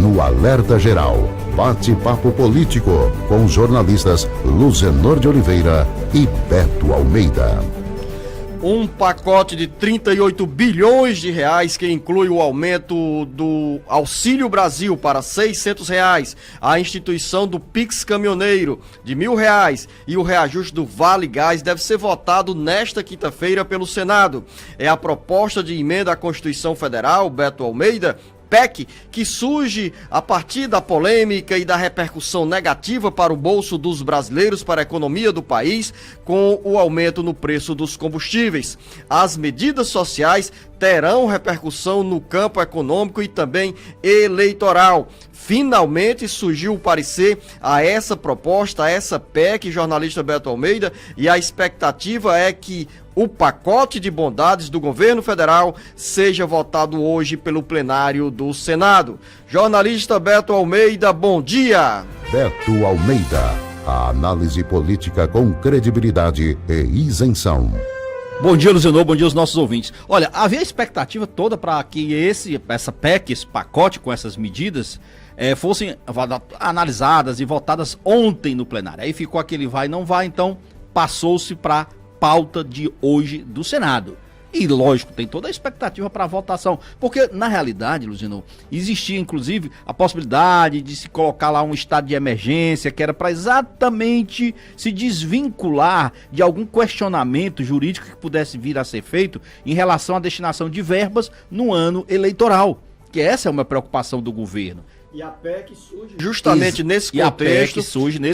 no Alerta Geral. Bate-papo político com os jornalistas Luzenor de Oliveira e Beto Almeida. Um pacote de 38 bilhões de reais que inclui o aumento do Auxílio Brasil para R$600, a instituição do Pix Caminhoneiro de R$1.000 e o reajuste do Vale Gás deve ser votado nesta quinta-feira pelo Senado. É a proposta de emenda à Constituição Federal, Beto Almeida, PEC, que surge a partir da polêmica e da repercussão negativa para o bolso dos brasileiros, para a economia do país, com o aumento no preço dos combustíveis. As medidas sociais terão repercussão no campo econômico e também eleitoral. Finalmente surgiu o parecer a essa proposta, a essa PEC, jornalista Beto Almeida, e a expectativa é que o pacote de bondades do governo federal seja votado hoje pelo plenário do Senado. Jornalista Beto Almeida, bom dia! Beto Almeida, a análise política com credibilidade e isenção. Bom dia, Luzenor, bom dia aos nossos ouvintes. Olha, havia expectativa toda para que essa PEC, esse pacote com essas medidas, fossem analisadas e votadas ontem no plenário. Aí ficou aquele vai não vai, então passou-se para pauta de hoje do Senado. E lógico, tem toda a expectativa para a votação, porque na realidade, Luzenor, existia inclusive a possibilidade de se colocar lá um estado de emergência, que era para exatamente se desvincular de algum questionamento jurídico que pudesse vir a ser feito em relação à destinação de verbas no ano eleitoral, que essa é uma preocupação do governo. E a PEC surge justamente nesse contexto,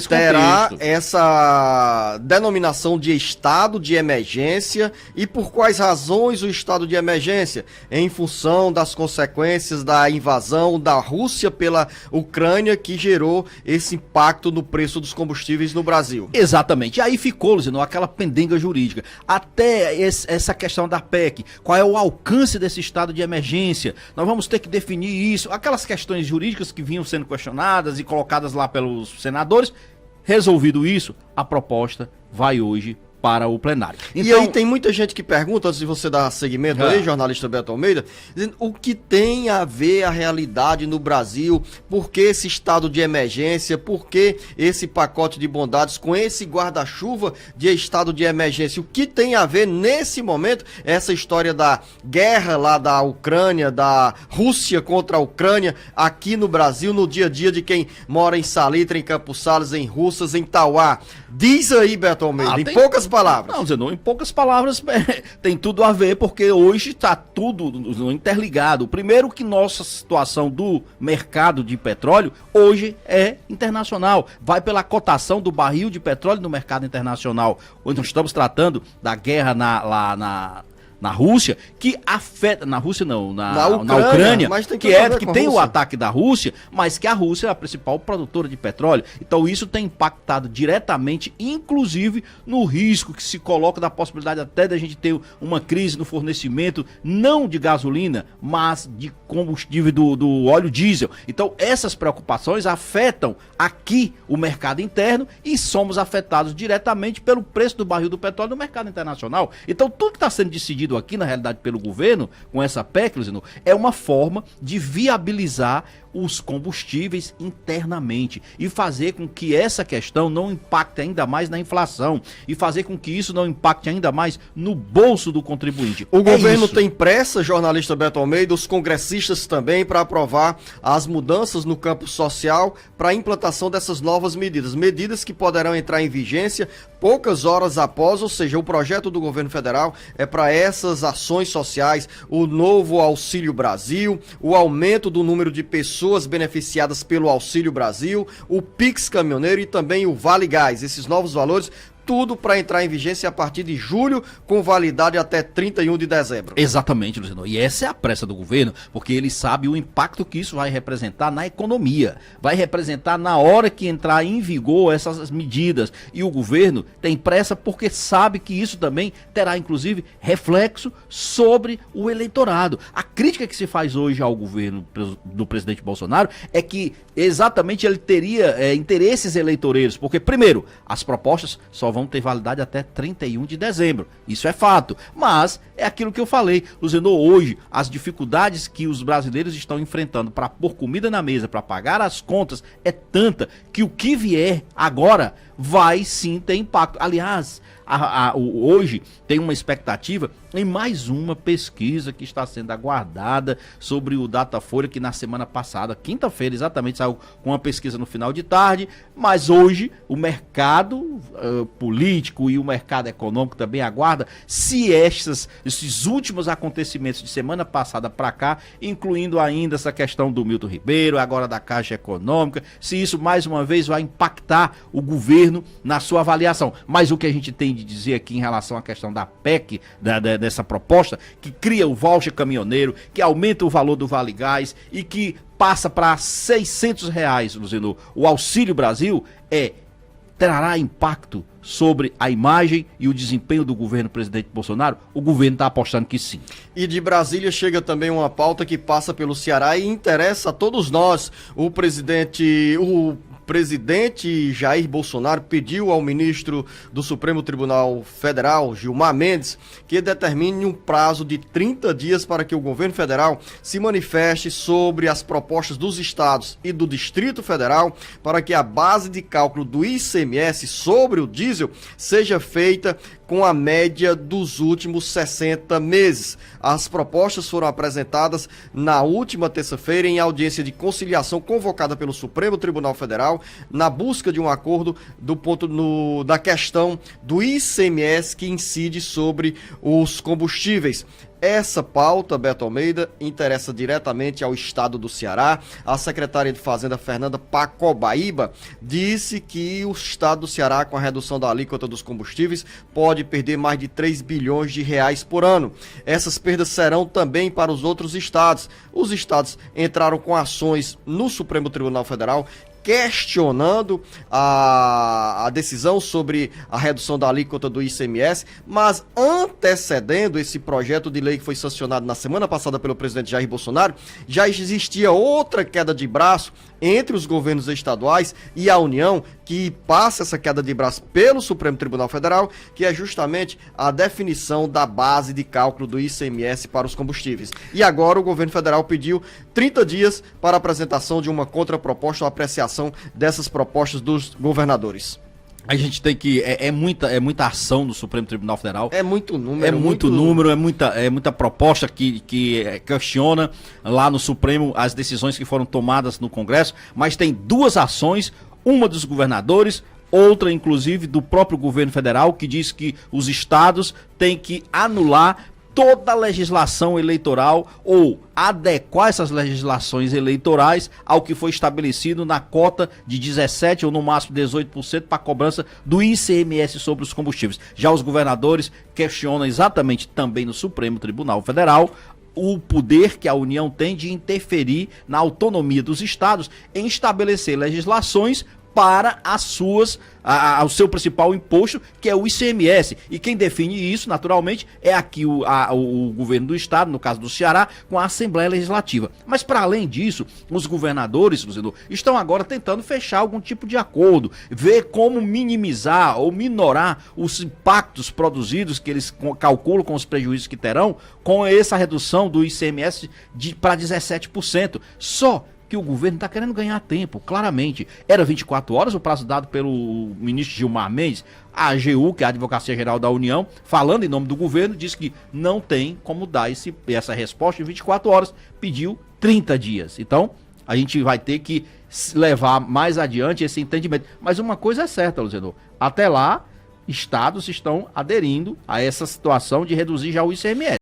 terá essa denominação de estado de emergência. E por quais razões o estado de emergência? Em função das consequências da invasão da Rússia pela Ucrânia, que gerou esse impacto no preço dos combustíveis no Brasil. Exatamente. E aí ficou, Luciano, aquela pendenga jurídica. Até essa questão da PEC, qual é o alcance desse estado de emergência? Nós vamos ter que definir isso. Aquelas questões jurídicas que vinham sendo questionadas e colocadas lá pelos senadores. Resolvido isso, a proposta vai hoje para o plenário. Então, e aí tem muita gente que pergunta, antes de você dar seguimento aí, jornalista Beto Almeida, dizendo o que tem a ver a realidade no Brasil, por que esse estado de emergência, por que esse pacote de bondades com esse guarda-chuva de estado de emergência, o que tem a ver nesse momento essa história da guerra lá da Ucrânia, da Rússia contra a Ucrânia, aqui no Brasil, no dia a dia de quem mora em Salitre, em Campos Sales, em Russas, em Tauá. Diz aí, Beto Almeida, em poucas palavras. Não, Zenon, em poucas palavras tem tudo a ver, porque hoje está tudo interligado. Primeiro que nossa situação do mercado de petróleo hoje é internacional. Vai pela cotação do barril de petróleo no mercado internacional. Hoje nós estamos tratando da guerra na Rússia, que afeta... Na Rússia não, na Ucrânia, mas tem que tem o ataque da Rússia, mas que a Rússia é a principal produtora de petróleo. Então isso tem impactado diretamente, inclusive no risco que se coloca da possibilidade até da gente ter uma crise no fornecimento, não de gasolina, mas de combustível do óleo diesel. Então essas preocupações afetam aqui o mercado interno e somos afetados diretamente pelo preço do barril do petróleo no mercado internacional. Então tudo que está sendo decidido aqui, na realidade, pelo governo, com essa PEC, Luciano, é uma forma de viabilizar os combustíveis internamente e fazer com que essa questão não impacte ainda mais na inflação e fazer com que isso não impacte ainda mais no bolso do contribuinte. O governo tem pressa, jornalista Beto Almeida, os congressistas também, para aprovar as mudanças no campo social para a implantação dessas novas medidas que poderão entrar em vigência poucas horas após, ou seja, o projeto do governo federal é para essas ações sociais, o novo Auxílio Brasil, o aumento do número de pessoas beneficiadas pelo Auxílio Brasil, o Pix Caminhoneiro e também o Vale Gás. Esses novos valores, tudo para entrar em vigência a partir de julho, com validade até 31 de dezembro. Exatamente, Luciano. E essa é a pressa do governo, porque ele sabe o impacto que isso vai representar na economia. Vai representar na hora que entrar em vigor essas medidas. E o governo tem pressa porque sabe que isso também terá, inclusive, reflexo sobre o eleitorado. A crítica que se faz hoje ao governo do presidente Bolsonaro é que exatamente ele teria interesses eleitoreiros, porque, primeiro, as propostas só vão ter validade até 31 de dezembro. Isso é fato. Mas é aquilo que eu falei, Luzenor, hoje as dificuldades que os brasileiros estão enfrentando para pôr comida na mesa, para pagar as contas, é tanta que o que vier agora vai sim ter impacto. Aliás, hoje tem uma expectativa em mais uma pesquisa que está sendo aguardada sobre o Datafolha, que na semana passada, quinta-feira exatamente, saiu com uma pesquisa no final de tarde, mas hoje o mercado político e o mercado econômico também aguarda se esses últimos acontecimentos de semana passada para cá, incluindo ainda essa questão do Milton Ribeiro, agora da Caixa Econômica, se isso mais uma vez vai impactar o governo na sua avaliação. Mas o que a gente tem de dizer aqui em relação à questão da PEC, dessa proposta, que cria o voucher caminhoneiro, que aumenta o valor do Vale Gás e que passa para R$600, Luzenor, o Auxílio Brasil, trará impacto sobre a imagem e o desempenho do governo presidente Bolsonaro? O governo está apostando que sim. E de Brasília chega também uma pauta que passa pelo Ceará e interessa a todos nós. O presidente Jair Bolsonaro pediu ao ministro do Supremo Tribunal Federal, Gilmar Mendes, que determine um prazo de 30 dias para que o governo federal se manifeste sobre as propostas dos estados e do Distrito Federal para que a base de cálculo do ICMS sobre o diesel seja feita com a média dos últimos 60 meses. As propostas foram apresentadas na última terça-feira em audiência de conciliação convocada pelo Supremo Tribunal Federal na busca de um acordo da questão do ICMS que incide sobre os combustíveis. Essa pauta, Beto Almeida, interessa diretamente ao estado do Ceará. A secretária de Fazenda, Fernanda Pacobaíba, disse que o estado do Ceará, com a redução da alíquota dos combustíveis, pode perder mais de 3 bilhões de reais por ano. Essas perdas serão também para os outros estados. Os estados entraram com ações no Supremo Tribunal Federal questionando a decisão sobre a redução da alíquota do ICMS, mas antecedendo esse projeto de lei que foi sancionado na semana passada pelo presidente Jair Bolsonaro, já existia outra queda de braço entre os governos estaduais e a União, que passa essa queda de braço pelo Supremo Tribunal Federal, que é justamente a definição da base de cálculo do ICMS para os combustíveis. E agora o governo federal pediu 30 dias para a apresentação de uma contraproposta ou apreciação dessas propostas dos governadores. A gente tem que... É muita ação do Supremo Tribunal Federal. É muito número. É muito número, é muita proposta que questiona lá no Supremo as decisões que foram tomadas no Congresso, mas tem duas ações, uma dos governadores, outra inclusive do próprio governo federal, que diz que os estados têm que anular toda a legislação eleitoral ou adequar essas legislações eleitorais ao que foi estabelecido na cota de 17% ou no máximo 18% para a cobrança do ICMS sobre os combustíveis. Já os governadores questionam exatamente também no Supremo Tribunal Federal o poder que a União tem de interferir na autonomia dos estados em estabelecer legislações para o seu principal imposto, que é o ICMS. E quem define isso, naturalmente, é aqui o governo do estado, no caso do Ceará, com a Assembleia Legislativa. Mas, para além disso, os governadores, Luzenor, estão agora tentando fechar algum tipo de acordo, ver como minimizar ou minorar os impactos produzidos, que eles calculam com os prejuízos que terão, com essa redução do ICMS para 17%. Só que o governo está querendo ganhar tempo, claramente. Era 24 horas o prazo dado pelo ministro Gilmar Mendes. A AGU, que é a Advocacia Geral da União, falando em nome do governo, disse que não tem como dar essa resposta em 24 horas. Pediu 30 dias. Então, a gente vai ter que levar mais adiante esse entendimento. Mas uma coisa é certa, Luzenor. Até lá, estados estão aderindo a essa situação de reduzir já o ICMS.